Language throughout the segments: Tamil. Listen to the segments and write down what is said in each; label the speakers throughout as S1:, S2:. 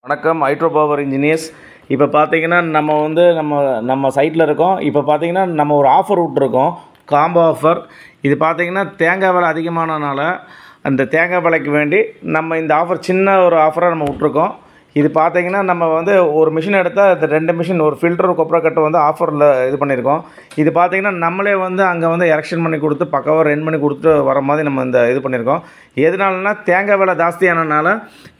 S1: வணக்கம் ஹைட்ரோ பவர் இன்ஜினியர்ஸ். இப்போ பார்த்தீங்கன்னா நம்ம சைட்டில் இருக்கோம். இப்போ பார்த்தீங்கன்னா நம்ம ஒரு ஆஃபர் விட்ருக்கோம், காம்போ ஆஃபர். இது பார்த்தீங்கன்னா தேங்காய் விலை அதிகமானனால அந்த தேங்காய் விலைக்கு வேண்டி நம்ம இந்த ஆஃபர் சின்ன ஒரு ஆஃபராக நம்ம விட்ருக்கோம். இது பார்த்தீங்கன்னா நம்ம ஒரு மிஷின் எடுத்தால் அது 2 மிஷின் ஒரு ஃபில்டர் கொப்பரை கட்டு ஆஃபரில் இது பண்ணியிருக்கோம். இது பார்த்தீங்கன்னா நம்மளே அங்கே எரெக்ஷன் பண்ணி கொடுத்து பக்காவாக ரென் பண்ணி கொடுத்துட்டு வர மாதிரி நம்ம இது பண்ணியிருக்கோம். எதனாலனா தேங்காய் விலை ஜாஸ்தியானனால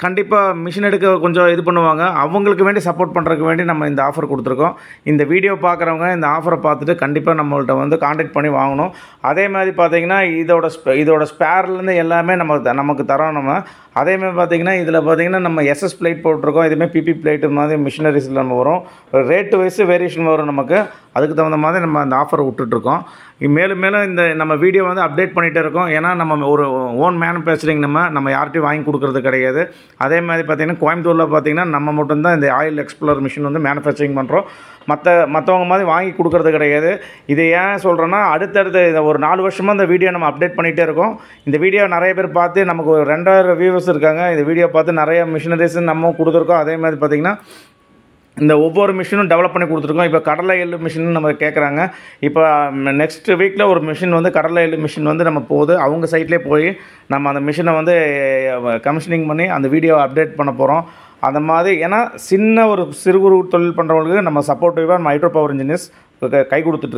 S1: கண்டிப்பாக மிஷின் எடுக்க கொஞ்சம் இது பண்ணுவாங்க. அவங்களுக்கு வேண்டி சப்போர்ட் பண்ணுறதுக்கு வேண்டி நம்ம இந்த ஆஃபர் கொடுத்துருக்கோம். இந்த வீடியோ பார்க்குறவங்க இந்த ஆஃபரை பார்த்துட்டு கண்டிப்பாக நம்மள்ட்ட கான்டாக்ட் பண்ணி வாங்கணும். அதே மாதிரி பார்த்தீங்கன்னா இதோட ஸ்பேர்லேருந்து எல்லாமே நமக்கு தரோம். அதேமாதிரி பார்த்தீங்கன்னா இதில் பார்த்தீங்கன்னா நம்ம எஸ்எஸ் பிளேட் போட்டிருக்கோம். இதுமாதிரி பிபி பிளேட்டு மாதிரி மிஷினரிஸில் நம்ம வரும். ரேட்டு வைஸ் வேரியேஷன் வரும் நமக்கு. அதுக்கு தகுந்த மாதிரி நம்ம அந்த ஆஃபரை விட்டுட்ருக்கோம். மேலும் இந்த நம்ம வீடியோ அப்டேட் பண்ணிகிட்டே இருக்கோம். ஏன்னா நம்ம ஒரு ஓன் மேனுஃபேக்சரிங் நம்ம யார்கிட்டையும் வாங்கி கொடுக்குறது கிடையாது. அதே மாதிரி பார்த்திங்கன்னா கோயம்புத்தூரில் பார்த்திங்கன்னா நம்ம மட்டும்தான் இந்த ஆயில் எக்ஸ்ப்ளோர் மிஷின் மேனுஃபேக்சரிங் பண்ணுறோம். மற்றவங்க மாதிரி வாங்கி கொடுக்குறது கிடையாது. இது ஏன் சொல்கிறேன்னா அடுத்தடுத்து ஒரு 4 வருஷமாக இந்த வீடியோ நம்ம அப்டேட் பண்ணிகிட்டே இருக்கோம். இந்த வீடியோ நிறைய பேர் பார்த்து நமக்கு ஒரு 2000 வியூவர்ஸ் இருக்காங்க. இந்த வீடியோ பார்த்து நிறைய மிஷினரிஸ் நம்ம கொடுத்துருக்கோம். அதே மாதிரி பார்த்திங்கன்னா இந்த ஒவ்வொரு மிஷினும் டெவலப் பண்ணி கொடுத்துருக்கோம். இப்போ கடலை எள்ளு மிஷின் நம்ம கேட்குறாங்க. இப்போ நெக்ஸ்ட் வீக்கில் ஒரு மிஷின் கடலை எள்ளு மிஷின் நம்ம போகுது. அவங்க சைட்லேயே போய் நம்ம அந்த மிஷினை கமிஷனிங் பண்ணி அந்த வீடியோவை அப்டேட் பண்ண போகிறோம். அந்த மாதிரி ஏன்னா சிறு குறு தொழில் பண்ணுறவங்களுக்கு நம்ம சப்போர்ட்டிவாக நம்ம ஹைட்ரோ பவர் இன்ஜினியர்ஸ் கை கொடுத்துட்டு